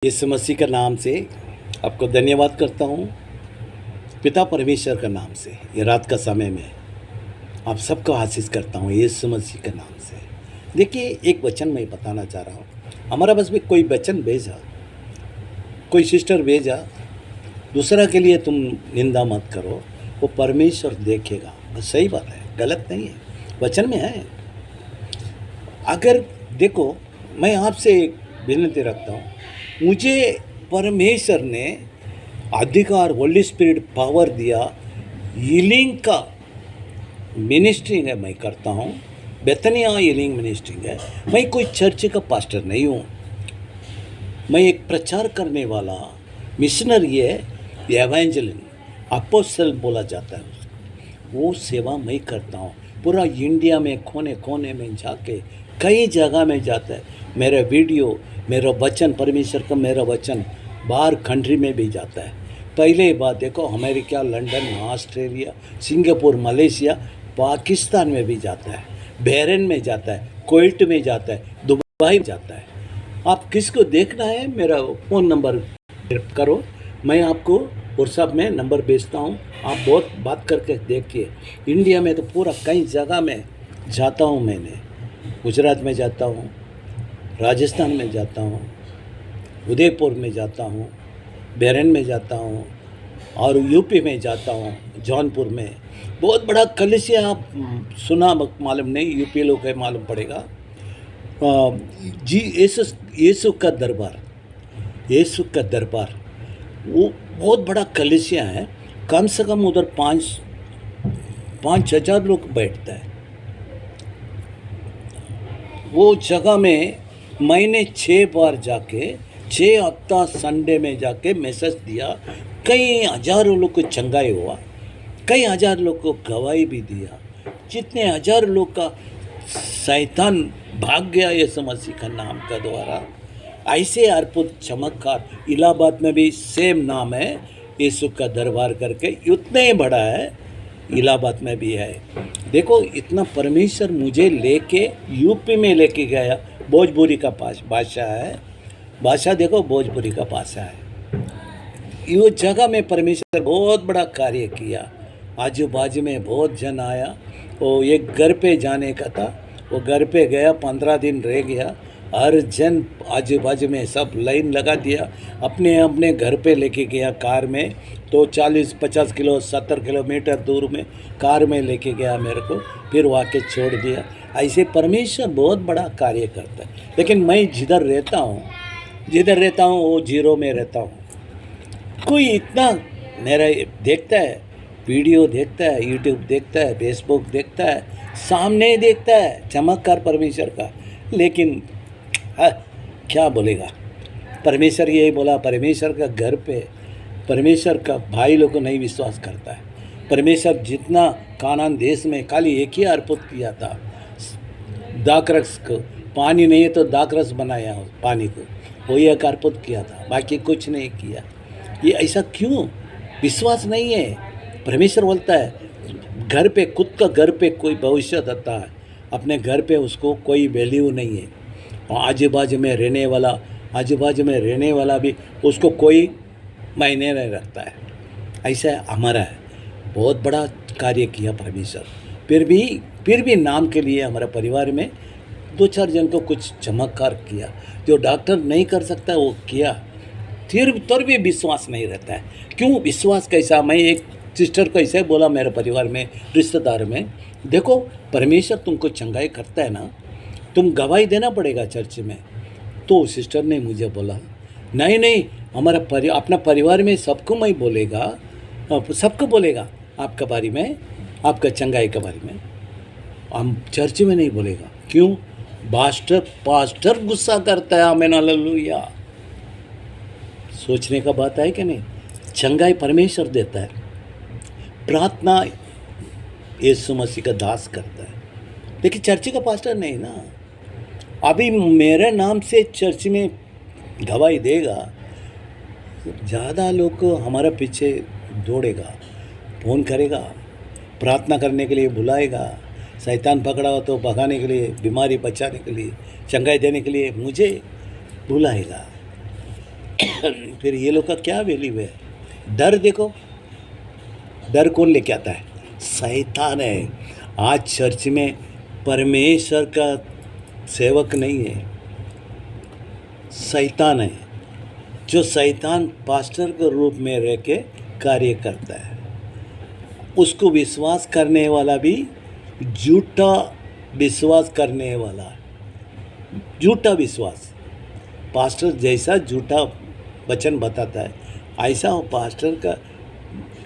यीशु मसीह के नाम से आपको धन्यवाद करता हूँ। पिता परमेश्वर का नाम से ये रात का समय में आप सबको आशीष करता हूँ यीशु मसीह के नाम से। देखिए, एक वचन मैं बताना चाह रहा हूँ। हमारा बस में कोई वचन भेजा, कोई सिस्टर भेजा, दूसरा के लिए तुम निंदा मत करो, वो परमेश्वर देखेगा। बस सही बात है, गलत नहीं है, वचन में है। अगर देखो, मैं आपसे एक विनती रखता हूँ, मुझे परमेश्वर ने अधिकार, होली स्पिरिट पावर दिया, हीलिंग का मिनिस्ट्री है मैं करता हूँ, बेतनिया हीलिंग मिनिस्ट्री है। मैं कोई चर्च का पास्टर नहीं हूँ, मैं एक प्रचार करने वाला मिशनरी है, एवेंजलिन अपोस्टल बोला जाता है उसको। वो सेवा मैं करता हूँ। पूरा इंडिया में कोने कोने में जाके कई जगह में जाता है मेरा वीडियो, मेरा वचन, परमेश्वर का मेरा वचन बाहर कंट्री में भी जाता है। पहले बात देखो, America, London, Australia, Singapore, Malaysia, Pakistan में भी जाता है, बहरीन में जाता है, कुवैत में जाता है, दुबई में जाता है। आप किसको देखना है, मेरा फ़ोन नंबर करो, मैं आपको व्हाट्सएप में नंबर भेजता हूँ। आप बहुत बात करके देखिए। इंडिया में तो पूरा कई जगह में जाता हूँ। मैंने गुजरात में जाता हूँ, राजस्थान में जाता हूँ, उदयपुर में जाता हूँ, बहरीन में जाता हूँ और यूपी में जाता हूँ, जौनपुर में। बहुत बड़ा कलीसिया, आप सुना मालूम नहीं, यूपी लोग है मालूम पड़ेगा। जी यीशु का दरबार, यीशु का दरबार, वो बहुत बड़ा कलीसिया है। कम से कम उधर 5,000 लोग बैठता है। वो जगह में मैंने 6 बार जाके, 6 हफ्ता संडे में जाके मैसेज दिया। कई हजारों लोग को चंगाई हुआ, कई हजार लोग को गवाही भी दिया। जितने हजार लोग का शैतान भाग गया यीशु मसीह का नाम का द्वारा। ऐसे अद्भुत चमत्कार इलाहाबाद में भी सेम नाम है, यीशु का दरबार करके, उतना ही बड़ा है, इलाहाबाद में भी है। देखो, इतना परमेश्वर मुझे लेके यूपी में लेके गया। भोजपुरी का भाषा है, भाषा देखो, भोजपुरी का भाषा है। ये जगह में परमेश्वर बहुत बड़ा कार्य किया। आजू बाजू में बहुत जन आया। वो एक घर पे जाने का था, वो घर पे गया, 15 दिन रह गया। हर जन आजू बाजू में सब लाइन लगा दिया, अपने अपने घर पे लेके गया कार में। तो 40-50 किलो 70 किलोमीटर दूर में कार में लेके गया मेरे को, फिर वाके छोड़ दिया। ऐसे परमेश्वर बहुत बड़ा कार्य करता है। लेकिन मैं जिधर रहता हूँ वो जीरो में रहता हूँ। कोई इतना मेरा देखता है, वीडियो देखता है, यूट्यूब देखता है, फेसबुक देखता है, सामने देखता है चमत्कार परमेश्वर का, लेकिन क्या बोलेगा। परमेश्वर यही बोला, परमेश्वर का घर पे, परमेश्वर का भाई लोग को नहीं विश्वास करता है। परमेश्वर जितना कानान देश में खाली एक ही अद्भुत किया था, दाखरस को, पानी नहीं है तो दाखरस बनाया पानी को, वही एक अद्भुत किया था, बाकी कुछ नहीं किया। ये ऐसा क्यों? विश्वास नहीं है। परमेश्वर बोलता है, घर पे, खुद का घर पे कोई भविष्य देता है, अपने घर पे उसको कोई वैल्यू नहीं है। और आजू बाजू में रहने वाला भी उसको कोई मायने नहीं रखता है। ऐसा हमारा है। बहुत बड़ा कार्य किया परमेश्वर। फिर भी नाम के लिए हमारे परिवार में 2-4 जन को कुछ चमत्कार किया, जो डॉक्टर नहीं कर सकता वो किया। फिर भी विश्वास नहीं रहता है। क्यों विश्वास कैसा? मैं एक सिस्टर को ऐसे बोला मेरे परिवार में, रिश्तेदार में, देखो परमेश्वर तुमको चंगाई करता है ना, तुम गवाही देना पड़ेगा चर्च में। तो सिस्टर ने मुझे बोला, नहीं, हमारा अपना परिवार में सबको मैं बोलेगा, सबको बोलेगा आपके बारे में, आपका चंगाई के बारे में, हम चर्च में नहीं बोलेगा। क्यों? पास्टर गुस्सा करता है। आमीन, हालेलुया। सोचने का बात है कि नहीं? चंगाई परमेश्वर देता है, प्रार्थना यीशु मसीह का दास करता है, लेकिन चर्च का पास्टर नहीं ना। अभी मेरे नाम से चर्च में गवाही देगा, ज़्यादा लोग को हमारा पीछे दौड़ेगा, फ़ोन करेगा, प्रार्थना करने के लिए बुलाएगा, शैतान पकड़ा हो तो भगाने के लिए, बीमारी बचाने के लिए, चंगाई देने के लिए मुझे बुलाएगा। फिर ये लोग का क्या वैल्यू है? डर देखो, डर कौन लेके आता है? शैतान है। आज चर्च में परमेश्वर का सेवक नहीं है, शैतान है। जो शैतान पास्टर के रूप में रह के कार्य करता है, उसको विश्वास करने वाला भी झूठा विश्वास करने वाला, झूठा विश्वास। पास्टर जैसा झूठा वचन बताता है, ऐसा वो पास्टर का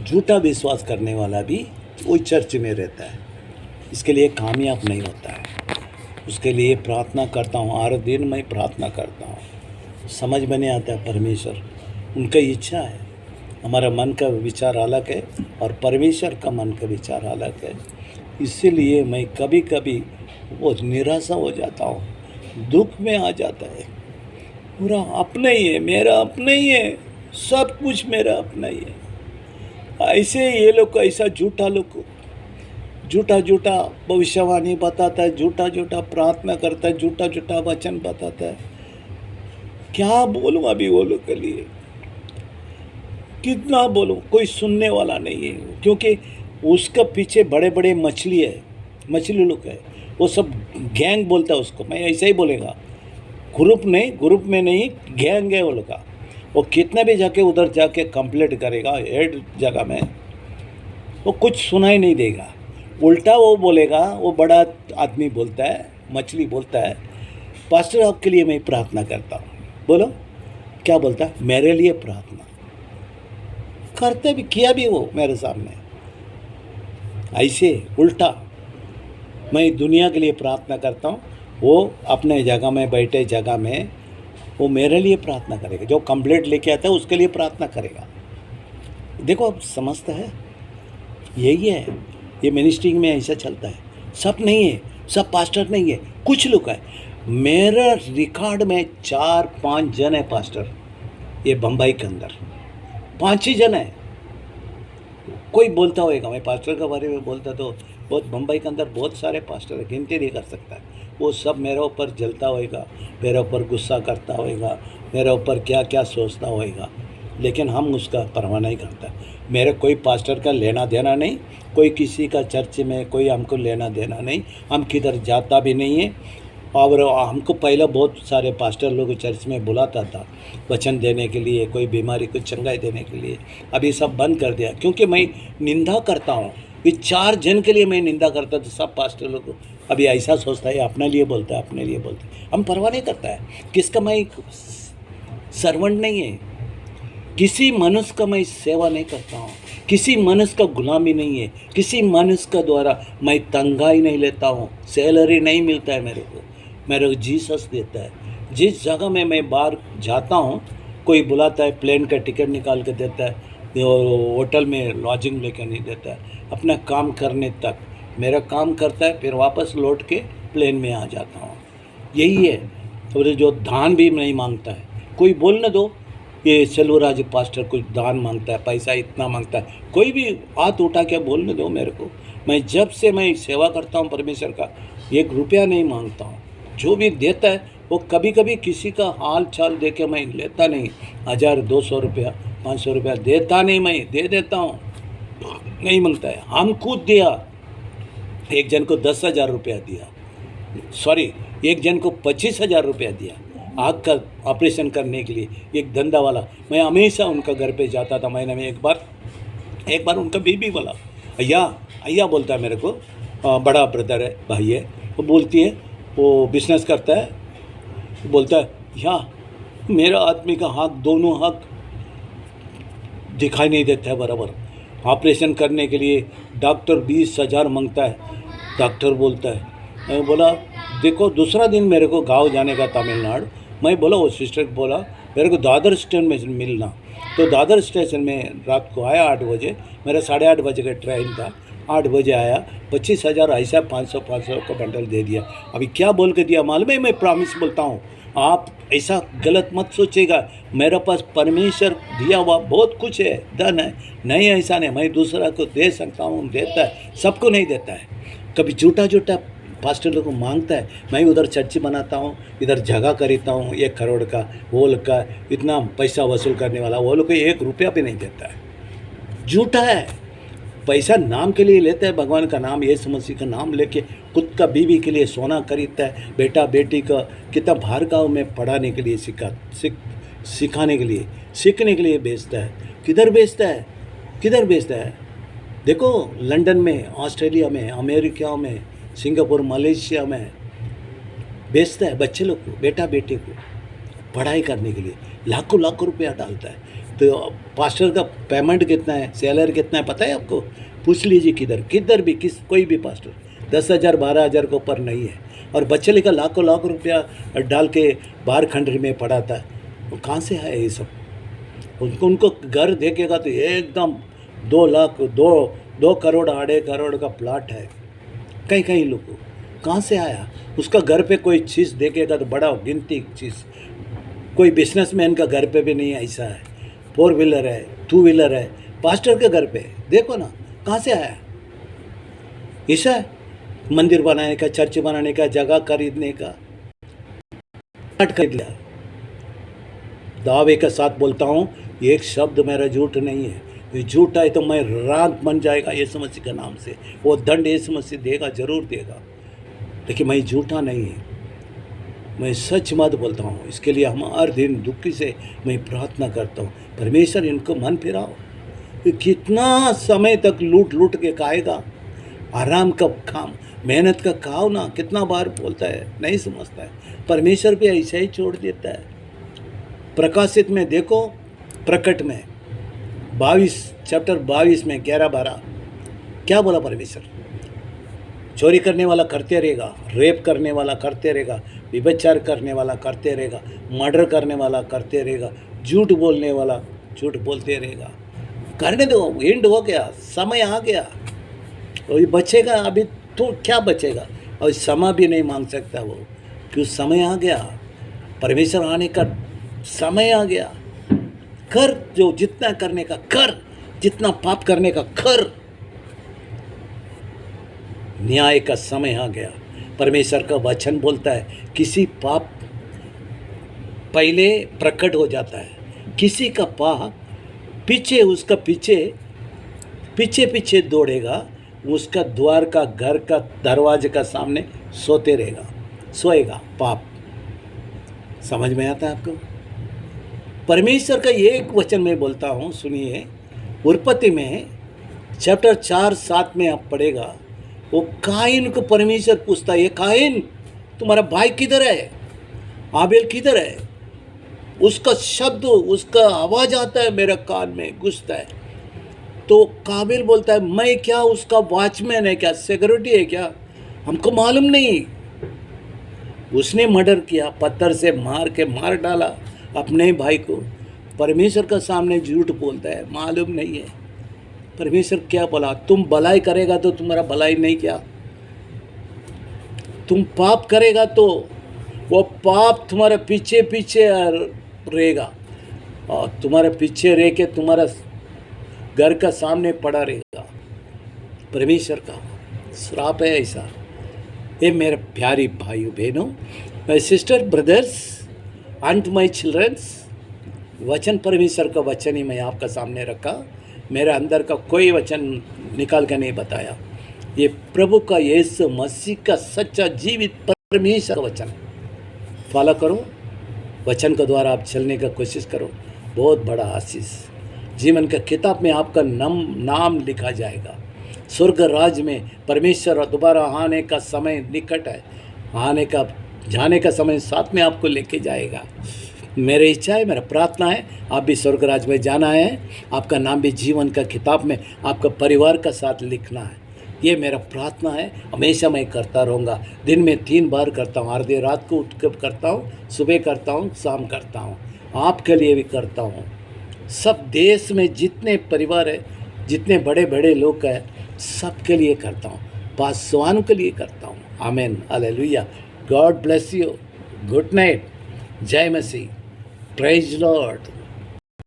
झूठा विश्वास करने वाला भी वही चर्च में रहता है। इसके लिए कामयाब नहीं होता है। उसके लिए प्रार्थना करता हूँ, हर दिन मैं प्रार्थना करता हूँ। समझ में नहीं आता है परमेश्वर, उनका इच्छा है। हमारा मन का विचार अलग है और परमेश्वर का मन का विचार अलग है। इसीलिए मैं कभी कभी वो निराशा हो जाता हूँ, दुख में आ जाता है। पूरा अपना ही है, मेरा अपना ही है, सब कुछ मेरा अपना ही है। ऐसे ये लोग ऐसा झूठा लोग झूठा भविष्यवाणी बताता है, झूठा प्रार्थना करता है, झूठा वचन बताता है। क्या बोलूँ अभी वो लोग के लिए, कितना बोलूँ? कोई सुनने वाला नहीं है, क्योंकि उसका पीछे बड़े बड़े मछली लोग है। वो सब गैंग बोलता है उसको, मैं ऐसा ही बोलेगा, ग्रुप में नहीं, गैंग है वो लोग का। वो कितना भी जाके उधर जाके कंप्लेंट करेगा हेड जगह में, वो कुछ सुनाई नहीं देगा। उल्टा वो बोलेगा, वो बड़ा आदमी बोलता है, मछली बोलता है, पास्टर आपके लिए मैं प्रार्थना करता हूँ। बोलो क्या बोलता है? मेरे लिए प्रार्थना करते भी, किया भी वो मेरे सामने। ऐसे उल्टा मैं दुनिया के लिए प्रार्थना करता हूँ, वो अपने जगह में बैठे जगह में वो मेरे लिए प्रार्थना करेगा। जो कंप्लेंट लेके आता है उसके लिए प्रार्थना करेगा। देखो अब समझता है, यही है ये मिनिस्ट्री में ऐसा चलता है। सब नहीं है, सब पास्टर नहीं है, कुछ लोग है। मेरा रिकॉर्ड में 4-5 जन है पास्टर, ये बम्बई के अंदर 5 ही जन है। कोई बोलता होगा, मैं पास्टर के बारे में बोलता तो बहुत, बम्बई के अंदर बहुत सारे पास्टर है, गिनती नहीं कर सकता है। वो सब मेरे ऊपर जलता होएगा, मेरे ऊपर गुस्सा करता होएगा, मेरे ऊपर क्या क्या सोचता होएगा, लेकिन हम उसका परवाह नहीं करता। मेरे कोई पास्टर का लेना देना नहीं, कोई किसी का चर्च में कोई हमको लेना देना नहीं, हम किधर जाता भी नहीं है। और हमको पहले बहुत सारे पास्टर लोग चर्च में बुलाता था वचन देने के लिए, कोई बीमारी को चंगाई देने के लिए। अभी सब बंद कर दिया, क्योंकि मैं निंदा करता हूँ। ये 4 जन के लिए मैं निंदा करता था, सब पास्टर लोग को अभी ऐसा सोचता है, अपने लिए बोलता है, अपने लिए बोलता है। हम परवाह नहीं करता है किसका, मैं सर्वेंट नहीं है, किसी मनुष्य का मैं सेवा नहीं करता हूँ, किसी मनुष्य का गुलामी नहीं है, किसी मनुष्य का द्वारा मैं तंगाई नहीं लेता हूँ, सैलरी नहीं मिलता है मेरे को जीसस देता है। जिस जगह में मैं बाहर जाता हूँ, कोई बुलाता है, प्लेन का टिकट निकाल के देता है, होटल में लॉजिंग लेकर नहीं देता है, अपना काम करने तक मेरा काम करता है, फिर वापस लौट के प्लेन में आ जाता हूँ। यही है। और जो दान भी नहीं मांगता है, कोई बोल न दो ये सेल्वराज पास्टर कुछ दान मांगता है, पैसा इतना मांगता है, कोई भी हाथ उठा के बोल न दो मेरे को। मैं जब से मैं सेवा करता हूँ परमेश्वर का, 1 रुपया नहीं मांगता हूँ। जो भी देता है वो कभी कभी किसी का हाल चाल दे के मैं लेता नहीं, 1000-200 रुपया 500 रुपया देता नहीं, मैं दे देता हूँ, नहीं मांगता है। हम खुद दिया, एक जन को 10,000 रुपया दिया, सॉरी एक जन को 25,000 रुपया दिया आँख का ऑपरेशन करने के लिए। एक धंधा वाला, मैं हमेशा उनका घर पे जाता था, महीने में एक बार उनका बीबी वाला अय्या बोलता है मेरे को, बड़ा ब्रदर है, भाई है, वो बोलती है, वो बिजनेस करता है, बोलता है या मेरा आदमी का हाथ, दोनों हाथ दिखाई नहीं देता है बराबर। ऑपरेशन करने के लिए डॉक्टर 20,000 मांगता है। डॉक्टर बोलता है, मैं बोला देखो, दूसरा दिन मेरे को गांव जाने का तमिलनाडु, मैं बोला वो सिस्टर को बोला मेरे को दादर स्टेशन में मिलना, तो दादर स्टेशन में रात को आया 8 बजे, मेरा 8:30 बजे का ट्रेन था, 8 बजे आया, 25,000 ऐसा 500 का बंडल दे दिया। अभी क्या बोल के दिया मालूम है? मैं प्रॉमिस बोलता हूँ, आप ऐसा गलत मत सोचिएगा, मेरे पास परमेश्वर दिया हुआ बहुत कुछ है, धन है, नहीं ऐसा नहीं, मैं दूसरा को दे सकता हूँ, देता है, सबको नहीं देता है। कभी झूठा पास्टर लोग को मांगता है, मैं उधर चर्च बनाता हूँ, इधर जगह खरीदता हूँ 1 करोड़ का, वो लोग का इतना पैसा वसूल करने वाला, वो लोग को 1 रुपया भी नहीं देता है। झूठा है। पैसा नाम के लिए लेता है, भगवान का नाम, यीशु मसीह का नाम लेके खुद का बीवी के लिए सोना खरीदता है, बेटा बेटी का कितना बाहर गाँव में पढ़ाने के लिए सिखाने के लिए सीखने के लिए बेचता है। किधर बेचता है, किधर बेचता है? देखो लंदन में, ऑस्ट्रेलिया में, अमेरिका में, सिंगापुर, मलेशिया में बेचता है बच्चे लोग को, बेटा बेटे को पढ़ाई करने के लिए लाखों लाखों रुपया डालता है। तो पास्टर का पेमेंट कितना है, सैलरी कितना है पता है आपको? पूछ लीजिए किधर भी कोई भी पास्टर 10,000 12,000 के ऊपर नहीं है। और बच्चे लेकर लाखों लाखों रुपया डाल के बाहर कंट्री में पढ़ाता है। वो कहाँ से है ये सब? उनको घर देखेगा तो एकदम 2 लाख 2 करोड़ 2.5 करोड़ का प्लाट है। कहीं लोग को कहाँ से आया? उसका घर पे कोई चीज़ देखेगा तो बड़ा गिनती चीज़। कोई बिजनेसमैन का घर पे भी नहीं ऐसा है, 4 व्हीलर है, 2 व्हीलर है। पास्टर के घर पे देखो ना, कहाँ से आया? ऐसा है मंदिर बनाने का, चर्च बनाने का, जगह खरीदने का, प्लाट खरीद लिया। दावे के साथ बोलता हूँ, एक शब्द मेरा झूठ नहीं है। ये झूठा है तो मैं रात बन जाएगा यीशु मसीह के नाम से। वो दंड यीशु मसीह देगा, जरूर देगा, लेकिन मैं झूठा नहीं है, मैं सच मत बोलता हूँ। इसके लिए हम हर दिन दुखी से मैं प्रार्थना करता हूँ, परमेश्वर इनको मन फिराओ। ये कितना समय तक लूट के खाएगा? आराम का काम, मेहनत का खाओ ना। कितना बार बोलता है, नहीं समझता है। परमेश्वर भी ऐसे ही छोड़ देता है। प्रकाशित में देखो, प्रकट में 22 चैप्टर 22 में 11-12 क्या बोला परमेश्वर? चोरी करने वाला करते रहेगा, रेप करने वाला करते रहेगा, व्यभिचार करने वाला करते रहेगा, मर्डर करने वाला करते रहेगा, झूठ बोलने वाला झूठ बोलते रहेगा। करने दो, एंड हो गया, समय आ गया। और ये बचेगा अभी तो क्या बचेगा? और समय भी नहीं मांग सकता वो, क्यों? समय आ गया, परमेश्वर आने का समय आ गया। कर, जो जितना करने का कर, जितना पाप करने का कर। न्याय का समय आ गया। परमेश्वर का वचन बोलता है, किसी पाप पहले प्रकट हो जाता है, किसी का पाप पीछे, उसका पीछे दौड़ेगा, उसका द्वार का, घर का दरवाजे का सामने सोएगा पाप। समझ में आता है आपको? परमेश्वर का एक वचन में बोलता हूँ, सुनिए। उत्पत्ति में चैप्टर 4-7 में आप पढ़ेगा, वो काइन को परमेश्वर पूछता है, ये काइन तुम्हारा भाई किधर है? आबेल किधर है? उसका शब्द, उसका आवाज़ आता है मेरे कान में, घुसता है। तो काबिल बोलता है, मैं क्या उसका वॉचमैन है क्या, सिक्योरिटी है क्या? हमको मालूम नहीं। उसने मर्डर किया, पत्थर से मार डाला अपने भाई को। परमेश्वर का सामने झूठ बोलता है, मालूम नहीं है। परमेश्वर क्या बोला? तुम भलाई करेगा तो तुम्हारा भलाई नहीं क्या? तुम पाप करेगा तो वो पाप तुम्हारे पीछे रहेगा, और तुम्हारे पीछे रह के तुम्हारा घर का सामने पड़ा रहेगा। परमेश्वर का श्राप है ऐसा। ये मेरे प्यारी भाइयों बहनों, my sister brothers and my childrens, वचन परमेश्वर का वचन ही मैं आपका सामने रखा। मेरे अंदर का कोई वचन निकाल कर नहीं बताया। ये प्रभु का, यीशु मसीह का सच्चा जीवित परमेश्वर का वचन। फॉलो करो, वचन के द्वारा आप चलने का कोशिश करो। बहुत बड़ा आशीष जीवन का किताब में आपका नाम लिखा जाएगा। स्वर्ग राज्य में परमेश्वर दोबारा आने का समय निकट है। जाने का समय साथ में आपको लेके जाएगा। मेरी इच्छा है, मेरा प्रार्थना है, आप भी स्वर्ग राज्य में जाना है। आपका नाम भी जीवन का किताब में आपका परिवार का साथ लिखना है। ये मेरा प्रार्थना है, हमेशा मैं करता रहूँगा। दिन में 3 बार करता हूँ, आधी रात को उठ कर करता हूँ, सुबह करता हूँ, शाम करता हूँ। आपके लिए भी करता हूँ। सब देश में जितने परिवार है, जितने बड़े बड़े लोग हैं, सबके लिए करता हूँ, पासवानों के लिए करता हूँ। आमीन, hallelujah. God bless you. Good night. जय मसीह। Praise Lord.